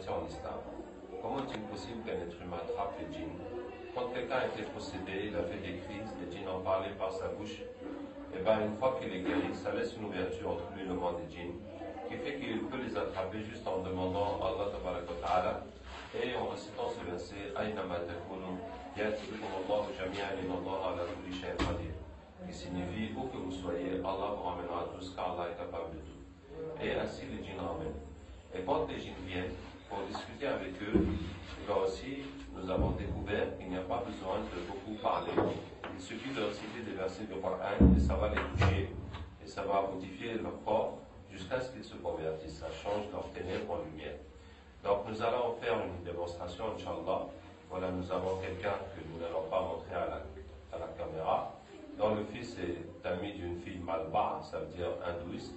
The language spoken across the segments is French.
converti en islam. Comment est-il possible qu'un être humain attrape les djinns? Quand quelqu'un a été possédé, il a fait des crises, les djinns en parlaient par sa bouche, et bien une fois qu'il est guéri, ça laisse une ouverture entre lui et le monde des djinns, qui fait qu'il peut les attraper juste en demandant à Allah tabaraka wa ta'ala et en récitant ce verset Aynama takunu ya'tikum Allahu jami'an inna Allaha ala kulli shay'in qadir, qui signifie où que vous soyez, Allah vous ramènera à tous car Allah est capable de tout. Et ainsi les djinns ramènent. Et quand les djinns viennent pour discuter avec eux, là aussi nous avons découvert qu'il n'y a pas besoin de beaucoup parler. Il suffit de réciter des versets du Coran et ça va les toucher et ça va modifier leur corps jusqu'à ce qu'ils se convertissent. Ça change leur ténèbres en lumière. Donc nous allons faire une démonstration, Inch'Allah. Voilà, nous avons quelqu'un que nous n'allons pas montrer à la caméra, dont le fils est ami d'une fille malba, ça veut dire hindouiste.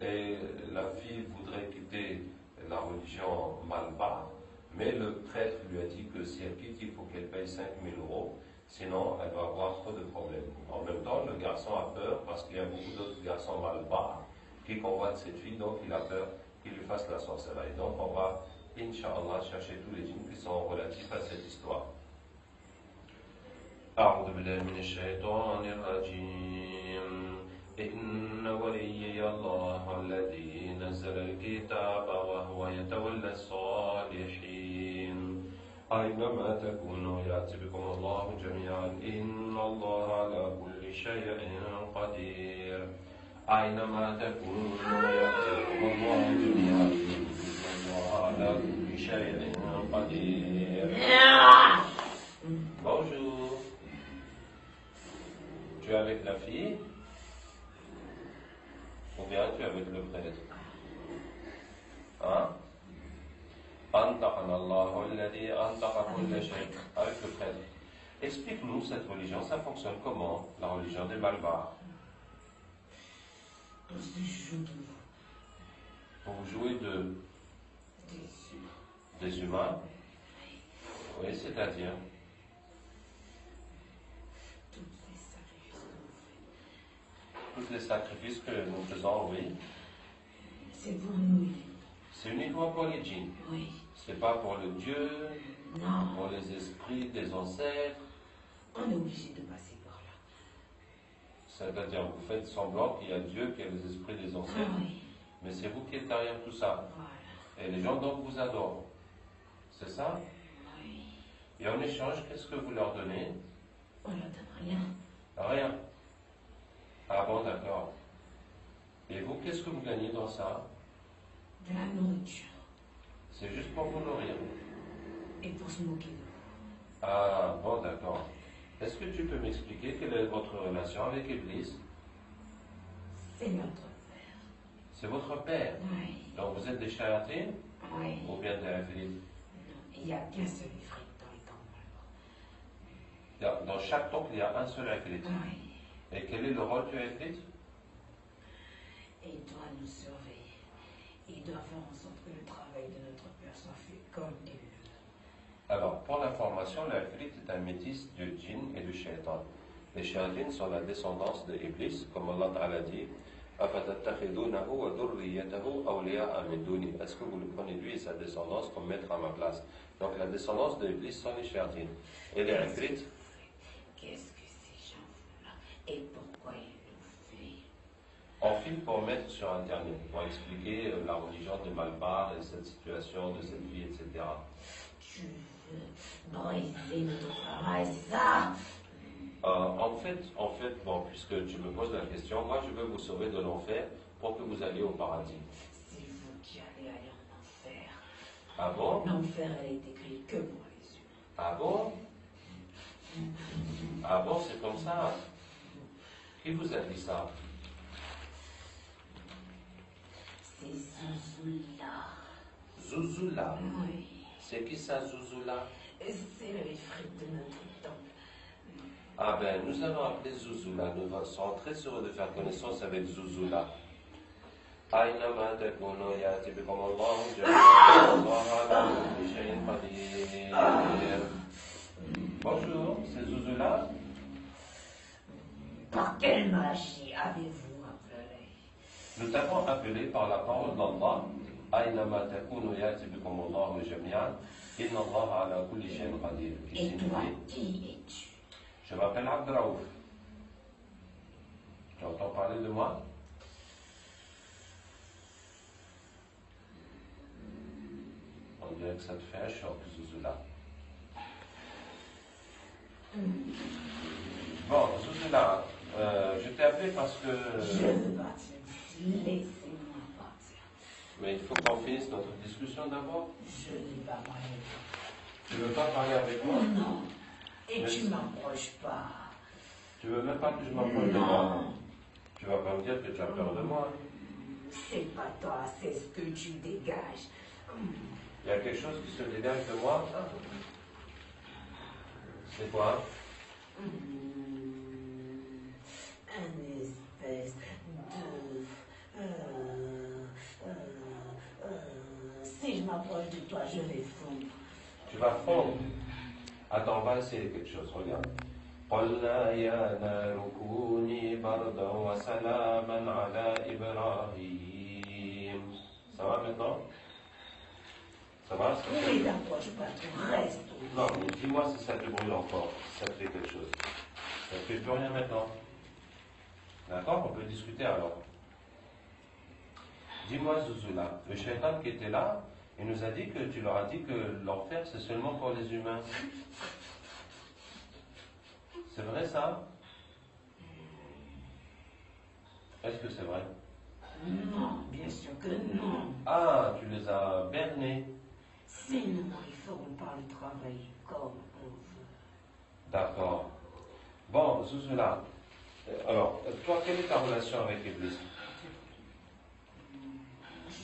Et la fille voudrait quitter la religion malba, mais le prêtre lui a dit que si elle quitte, il faut qu'elle paye 5 000 €, sinon elle va avoir trop de problèmes. En même temps, le garçon a peur parce qu'il y a beaucoup d'autres garçons malba qui convoitent cette fille, donc il a peur qu'il lui fasse la sorcellerie. Donc on va, Inch'Allah, chercher tous les djinns qui sont relatifs à cette histoire. أعوذ بالله من الشيطان الرجيم إن وليي الله الذي نزل الكتاب وهو يتولى الصالحين أينما تكونوا يأتي بكم الله جميعا إن الله على كل شيء قدير أينما تكونوا يأتي بكم الله جميعا إن الله على كل شيء قدير. Bonjour. Tu es avec la fille ou bien tu es avec le prêtre? Hein? أنطقنا الله الذي أنطق كل شيء. Avec le prêtre. Explique-nous cette religion, ça fonctionne comment, la religion des Malbars? Vous jouez des humains? Oui, c'est-à-dire? Tous les sacrifices que nous faisons, oui. C'est pour nous. C'est uniquement pour les djinns. Oui. C'est pas pour le Dieu, Non. pour les esprits des ancêtres. On est obligé de passer par là. C'est-à-dire, vous faites semblant qu'il y a Dieu, qu'il y a les esprits des ancêtres, Oui. mais c'est vous qui êtes derrière tout ça. Voilà. Et les gens donc vous adorent. C'est ça? Oui. Et en échange, qu'est-ce que vous leur donnez? On leur donne rien. Rien. Ah bon, d'accord. Et vous, qu'est-ce que vous gagnez dans ça? De la nourriture. C'est juste pour vous nourrir. Et pour se moquer de vous. Ah bon, d'accord. Est-ce que tu peux m'expliquer quelle est votre relation avec Iblis? C'est notre père. C'est votre père. Oui. Donc vous êtes des shayatines Oui. ou bien des ifrites? Non, il n'y a qu'un seul ifrit dans les temps malbars. Dans chaque temple, il y a un seul ifrit. Oui. Et quel est le rôle du ifrit? Et il doit nous surveiller. Il doit faire en sorte que le travail de notre père soit fait comme il le veut. Alors, pour l'information, l'ifrit est un métis du djinn et du shaitan. Les shayatines sont la descendance de Iblis, comme Allah Ta'ala dit. Est-ce que vous le prenez lui et sa descendance comme maître à ma place? Donc la descendance de Iblis sont les shayatines. Et les ifrit? Qu'est-ce que ces gens font là? Et pourquoi ils le font? On file pour mettre sur Internet, pour expliquer la religion des Malbars et cette situation de cette vie, etc. Tu veux briser notre travail, c'est ça? En fait, bon, puisque tu me poses la question, moi je veux vous sauver de l'enfer pour que vous alliez au paradis. C'est vous qui allez aller en enfer. Ah bon? L'enfer, elle est écrite que pour les humains. Ah bon? Ah bon, c'est comme ça? Qui vous a dit ça? C'est Zouzoula. Zouzoula? Oui. C'est qui ça, Zouzoula? C'est le ifrit de notre temple. Ah ben, nous allons appeler Zouzoula. Nous serons très heureux de faire connaissance avec Zouzoula. أينما تكونوا يأتي بكم الله جميعا الله على كل شيء قدير. Bonjour, c'est Zouzoula. Par quelle magie avez-vous appelé? Nous t'avons appelé par la parole d'Allah أينما تكونوا يأتي بكم الله جميعا إن الله على كل شيء قدير. Et toi, qui es-tu? Je m'appelle Abdraouf. Tu entends parler de moi? On dirait que ça te fait un choc, Zuzula. Bon, Zuzula, je t'ai appelé parce que... Je veux partir. Laissez-moi partir. Mais il faut qu'on finisse notre discussion d'abord. Je n'ai pas parlé. Tu veux pas parler avec moi? Non. Et Mais tu m'approches pas. Tu veux même pas que je m'approche de moi? Tu vas pas me dire que tu as peur de moi? C'est pas toi, c'est ce que tu dégages. Il y a quelque chose qui se dégage de moi? C'est quoi? Un espèce de... si je m'approche de toi, je vais fondre. Tu vas fondre. Attends, on va essayer quelque chose, regarde. قلنا يا نار كوني بردا وسلاما على إبراهيم. Ça va maintenant? Ça va? Oui, t'approche pas, tu restes. Non, mais dis-moi si ça te brûle encore, si ça te fait quelque chose. Ça ne fait plus rien maintenant. D'accord? On peut discuter alors. Dis-moi, Zuzula, le shaitan qui était là, il nous a dit que tu leur as dit que l'enfer c'est seulement pour les humains. C'est vrai ça? Est-ce que c'est vrai? Non, bien sûr que non. Ah, tu les as bernés. Sinon, ils feront pas le travail comme on veut. D'accord. Bon, Zuzula, alors, toi, quelle est ta relation avec Iblis?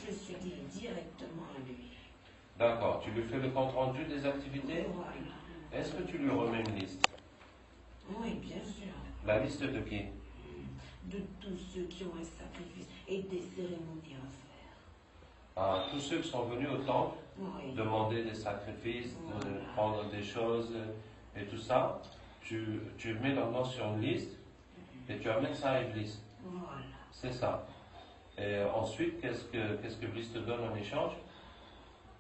Je suis liée directement à lui. D'accord, tu lui fais le compte rendu des activités? Voilà. Est-ce que tu lui remets une liste? Oui, bien sûr. La liste de qui? De tous ceux qui ont un sacrifice et des cérémonies à faire. Ah, tous ceux qui sont venus au temple, Oui. demander des sacrifices, de prendre des choses et tout ça, tu mets leur nom sur une liste et tu amènes ça à Iblis. Voilà. C'est ça. Et ensuite, qu'est-ce que Iblis te donne en échange?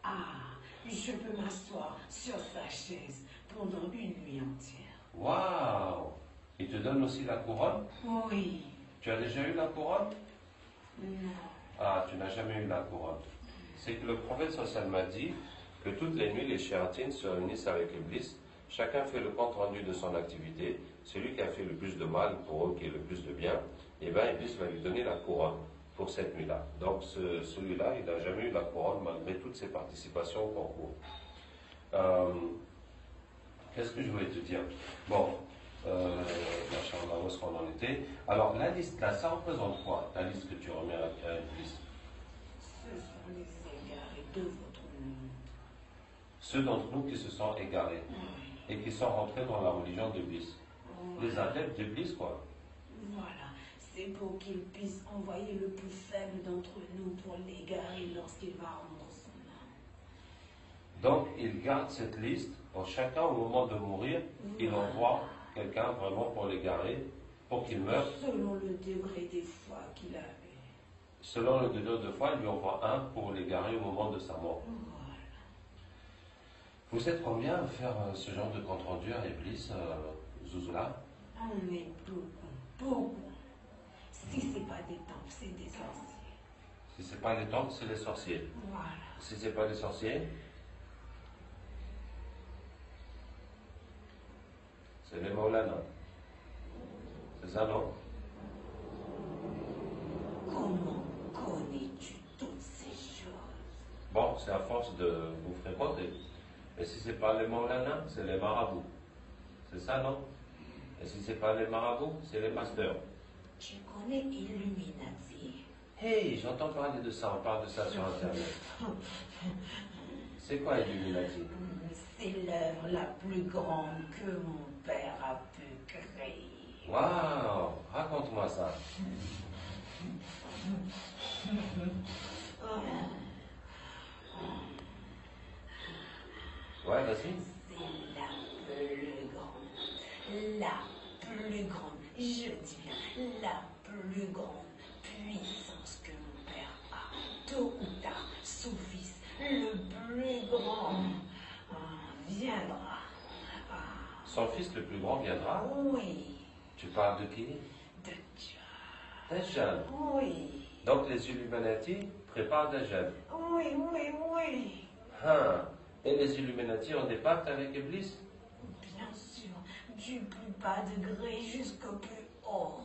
Ah, je peux m'asseoir sur sa chaise pendant une nuit entière. Waouh! Il te donne aussi la couronne? Oui. Tu as déjà eu la couronne? Non. Ah, tu n'as jamais eu la couronne. C'est que le prophète sallallahu m'a dit que toutes les nuits, les shéyatines se réunissent avec Iblis. Chacun fait le compte rendu de son activité. Celui qui a fait le plus de mal pour eux, qui est le plus de bien, et bien Iblis va lui donner la couronne pour cette nuit-là. Donc celui-là, il n'a jamais eu la couronne malgré toutes ses participations au concours. Qu'est-ce que je voulais te dire? Bon, machallah, où est-ce qu'on en était? Alors, la liste là, ça représente quoi, ta liste que tu remets à Iblis? Ce sont les égarés de votre monde. Ceux d'entre nous qui se sont égarés et qui sont rentrés dans la religion d'Iblis. Les adeptes d'Iblis, quoi. Voilà. C'est pour qu'il puisse envoyer le plus faible d'entre nous pour l'égarer lorsqu'il va rendre son âme. Donc, il garde cette liste. Pour chacun, au moment de mourir, il envoie quelqu'un vraiment pour l'égarer, pour qu'il meure. Selon le degré des foi qu'il avait. Selon le degré de foi, il lui envoie un pour l'égarer au moment de sa mort. Voilà. Vous êtes combien à faire ce genre de compte rendu à Iblis, Zuzula? On est beaucoup. Si c'est pas des temples, c'est des sorciers. Si c'est pas les temples, c'est les sorciers. Voilà. Si c'est pas les sorciers, c'est les Maulana. C'est ça, non? Comment connais-tu toutes ces choses? Bon, c'est à force de vous fréquenter. Et si c'est pas les Maulana, c'est les marabouts. C'est ça, non? Et si c'est pas les marabouts, c'est les pasteurs. Tu connais Illuminati? Hey, j'entends parler de ça, on parle de ça sur Internet. C'est quoi Illuminati? C'est l'œuvre la plus grande que mon père a pu créer. Waouh, raconte-moi ça. Ouais, vas-y. C'est la plus grande, je dis bien, la plus grande puissance que mon père a. Tôt ou tard, Son fils le plus grand viendra? Oui. Tu parles de qui? De Dieu. Des jeunes. Oui. Donc les Illuminati préparent des jeunes. Oui, oui, oui. Hein. Et les Illuminati ont des pactes avec Iblis? Bien sûr, du plus bas degré jusqu'au plus haut.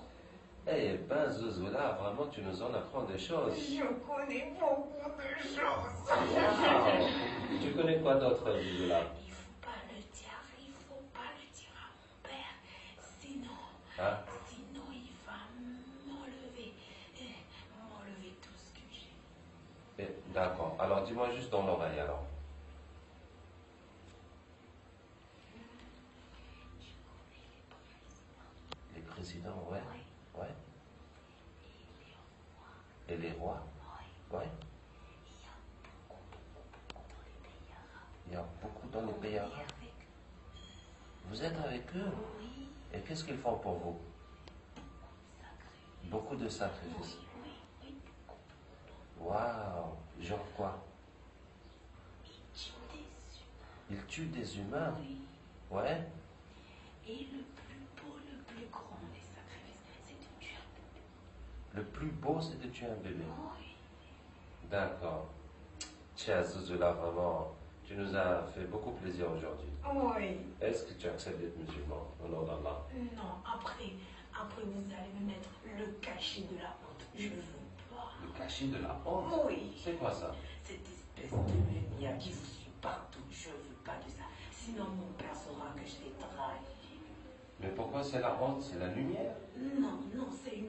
Eh ben, Zouzoula, vraiment, tu nous en apprends des choses. Je connais beaucoup de choses. Wow. Tu connais quoi d'autre, Zouzoula? Il faut pas le dire, il faut pas le dire à mon père. Sinon, Hein? sinon il va m'enlever tout ce que j'ai. D'accord. Alors, dis-moi juste dans l'oreille, alors. Les présidents, ouais. Oui. Ouais. Et les rois? Oui. Ouais. Il y a beaucoup dans les pays arabes. Vous êtes avec eux? Oui. Et qu'est-ce qu'ils font pour vous? Beaucoup de sacrifices. Oui, oui. Waouh! Genre quoi? Il tue des humains. Ils tuent des humains? Oui. Ouais. Et le plus beau, le plus grand des sacrifices, c'est de tuer un bébé. Le plus beau, c'est de tuer un bébé. Oui. D'accord. Tiens, Zouzoula, vraiment, tu nous as fait beaucoup plaisir aujourd'hui. Oui. Est-ce que tu acceptes d'être musulman au nom d'Allah? Non, après vous allez me mettre le cachet de la honte. Je veux pas. Le cachet de la honte? Oui. C'est quoi ça? Cette espèce de lumière qui vous suit partout. Je veux pas de ça. Sinon mon père saura que je l'ai trahi. Mais pourquoi c'est la honte? C'est la lumière? Non, non, c'est